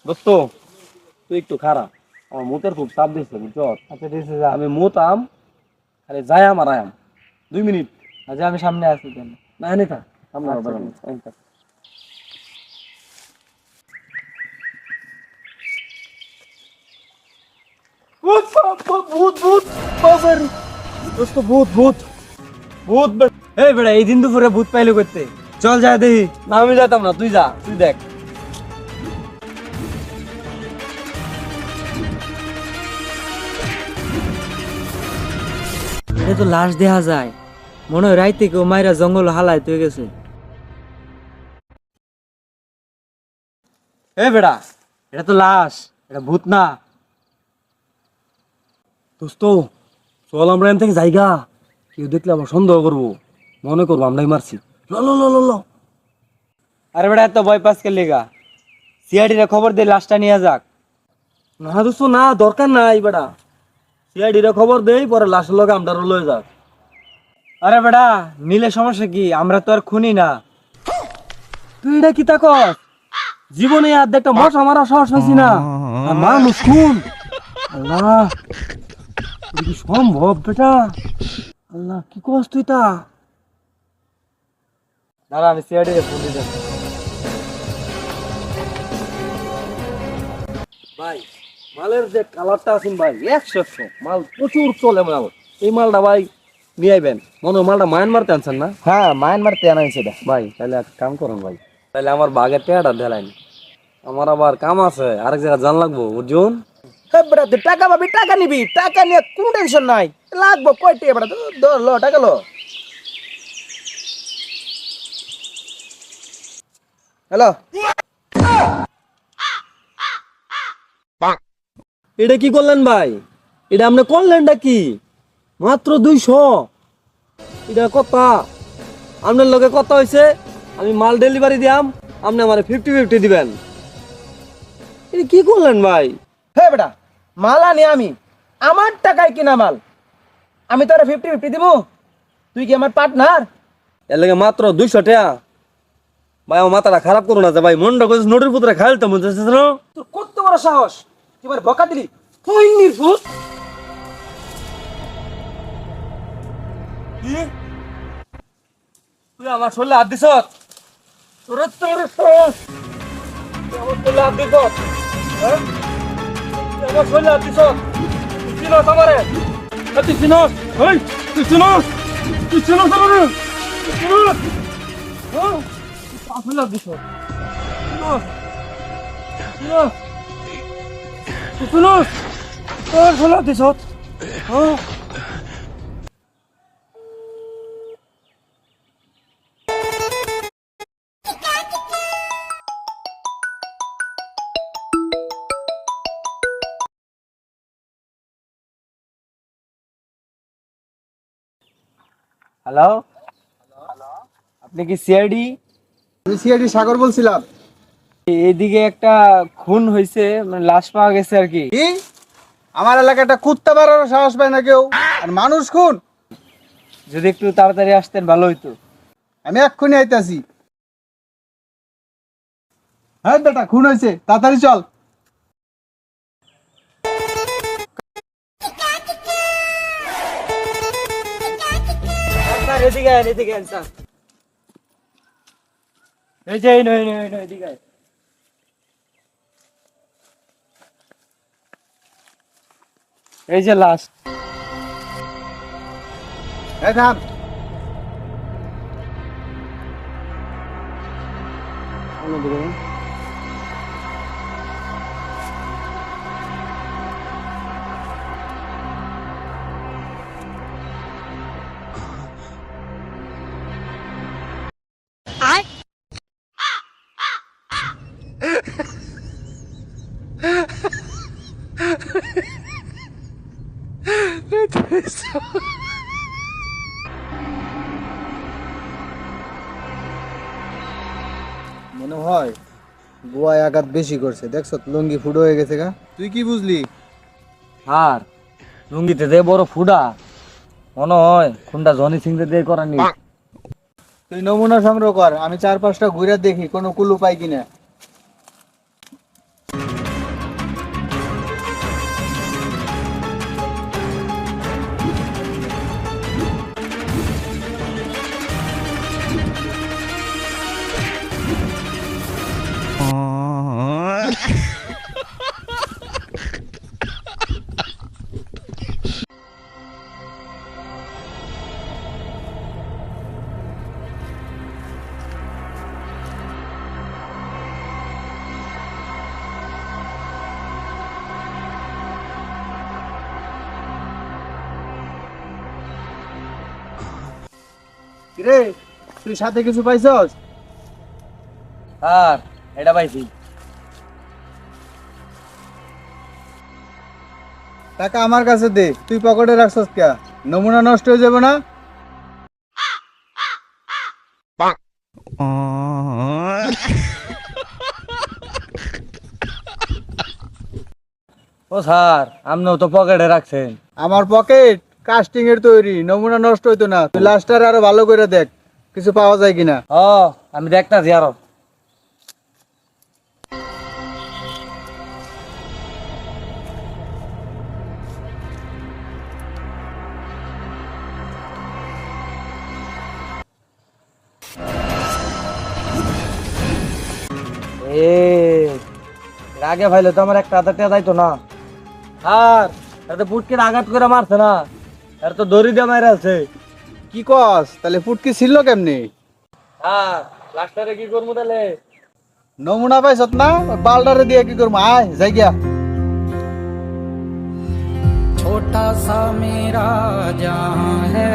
দোস্ত তুই একটু খারাপ, আমার মুতের খুব চাপ দিচ্ছে বুঝছ। আচ্ছা ঠিক আছে যা। আমি মুতাম, আরে যায়াম আর আয়াম 2 মিনিট। আচ্ছা আমি সামনে আছি কেন? না এনে থাক, সামনে আচ্ছা, দাঁড়ানো, ঠিক আছে। এনে থাক। ভূত ভূত ভূত বাবার, দোস্ত ভূত ভূত ভূত এই বেড়া এই দিন দুপুরে ভূত পাইলো করতে, চল যা দেখি। না আমি যেতাম না, তুই যা, তুই দেখ। এটা তো লাশ দেখা যায়, মনে হয় রাইতে কেউ মাইরা জঙ্গল হালায় তুই গেছে। এই বেড়া এটা তো লাশ, এটা ভূত না। দোস্ত চল আমরা এখান থেকে জায়গা, কেউ দেখলে আবার সন্দেহ করবো, মনে করবো আমরাই মারছি। ল ল ল ল ল। আরে বেড়া এত ভয় পাস কে লেগা, সিআইডি রে খবর দে লাশটা নিয়ে যাক। না দোস্ত না, দরকার নাই বেটা, সিআইডি রে খবর দেই, পরে লাশের লগে আমরাও লয়ে যাক। আরে বেড়া নিলে সমস্যা কি, আমরা তো আর খুনি না। তুই এটা কি তা কর, জীবনে আর একটা মশা মারা সাহস হয়েছি না, আর মানুষ খুন। আল্লাহ, এটা কি সম্ভব বেটা? আল্লাহ কি কস তুই তা? দাঁড়া আমি সিআইডি রে ফোন দিতে। ভাই মালের যে কালারটা আছেন ভাই, 100 মাল প্রচুর চলে মাল। এই মালটা ভাই নিয়ে আইবেন, মনে হয় মালটা মায়ানমারতে আনছেন না? হ্যাঁ মায়ানমার তে আনাইছে এটা। ভাই তাহলে এক কাম করুন ভাই, তাহলে আমার বাগের টেয়াটা ঢেলাইন, আমার আবার কাম আছে, আরেক জায়গায় জান লাগবো অর্জুন। হ্যাঁ বেড়া তুই টাকা পাবি, টাকা নিবি, টাকা নিয়ে কোনো টেনশন নাই। লাগবো কয়টি বেড়া, লো টাকা লো। হ্যালো এটা কি করলেন ভাই? এটা আপনি করলেনটা কি? মাত্র 200, এটা কথা? আপনার লগে কথা হয়েছে, আমি মাল ডেলিভারি দিয়াম, আপনি আমার 50-50 দিবেন। এটা কি করলেন ভাই? হ্যাঁ বেটা মাল আনি আমি, আমার টাকায় কিনা মাল, আমি তোরা 50-50 দিব? তুই কি আমার পার্টনার? এর লগে মাত্র 200 টাকা? ভাই আমার মাথাটা খারাপ করো না যে ভাই, মনটা করছে নোটের পুত্রে খাইলতে মন চাইছে না। তোর কত বড় সাহস, তুই আমার বকা দিলি? ফইনির ভূত। কি? তুই আমার শরীরে হাত দিছ? তোর তোর সাহস, তুই আমার শরীরে হাত দিছ? হ্যাঁ? তুই আমার শরীরে হাত দিছ? তুই চিনস আমারে? তুই চিনস? হেই, তুই চিনস? তুই চিনস আমারে? তুই চিনস? হ্যাঁ? তুই আমার শরীরে হাত দিছ? চিনস? চিনস? তুই চিনস? তোর শরীরে হাত দিছ? হ্যাঁ? হ্যালো, আপনি কি সিআইডি? আমি সিআইডি সাগর বলছিলাম। এদিকে একটা খুন হয়েছে, মানে লাশ পাওয়া গেছে আর কি। কি? আমার এলাকায় একটা কুত্তা মারার সাহস পায় না কেউ, আর মানুষ খুন? যদি একটু তাড়াতাড়ি আসতেন ভালো হইতো। আমি এক্ষুনি আইতাছি। হ্যাঁ বেটা খুন হয়েছে, তাড়াতাড়ি চল। স্যার এদিকে আয়, এদিকে আয় স্যার। এই যে এই নয় নয় নয়, এদিকে আয়। এই যে লাশ। এই থাম। মনে হয় গোয়ায় আঘাত বেশি করছে, দেখছ লুঙ্গি ফুটো হয়ে গেছে গা। তুই কি বুঝলি? আর লুঙ্গিতে দে বড় ফুডা, মনে হয় খুনটা জনি সিং দিয়ে করানি। তুই নমুনা সংগ্রহ কর, আমি 4-5টা ঘুরে দেখি কোনো কুলু পাই কিনা। রে তুই সাথে কিছু পাইছস? আর এটা পাইছি। টাকা আমার কাছে দে, তুই পকেটে রাখছস কে? নমুনা নষ্ট হয়ে যাবে না? ও স্যার, আপনিও তো পকেটে রাখছেন। আমার পকেট কাস্টিং এর তৈরি, নমুনা নষ্ট হইতো না। তুই লাস্টার আরো ভালো করে দেখ কিছু পাওয়া যায় কিনা। ও আমি দেখতাছি আরো। এ আগে ভাইলে তো আমার একটা হাতে যাইতো না। আর এত পুটকির আঘাত করে মারছে না, আর তো দড়ি দিয়ে মারা আছে। কি কস? তাহলে ফুটকি ছিল কেমনি? আর লাস্টারে কি করবো তাহলে? নমুনা পাইছত না, বালডারে দিয়ে কি করবো? আয় যাই গিয়া। छोटा सा मेरा जहां है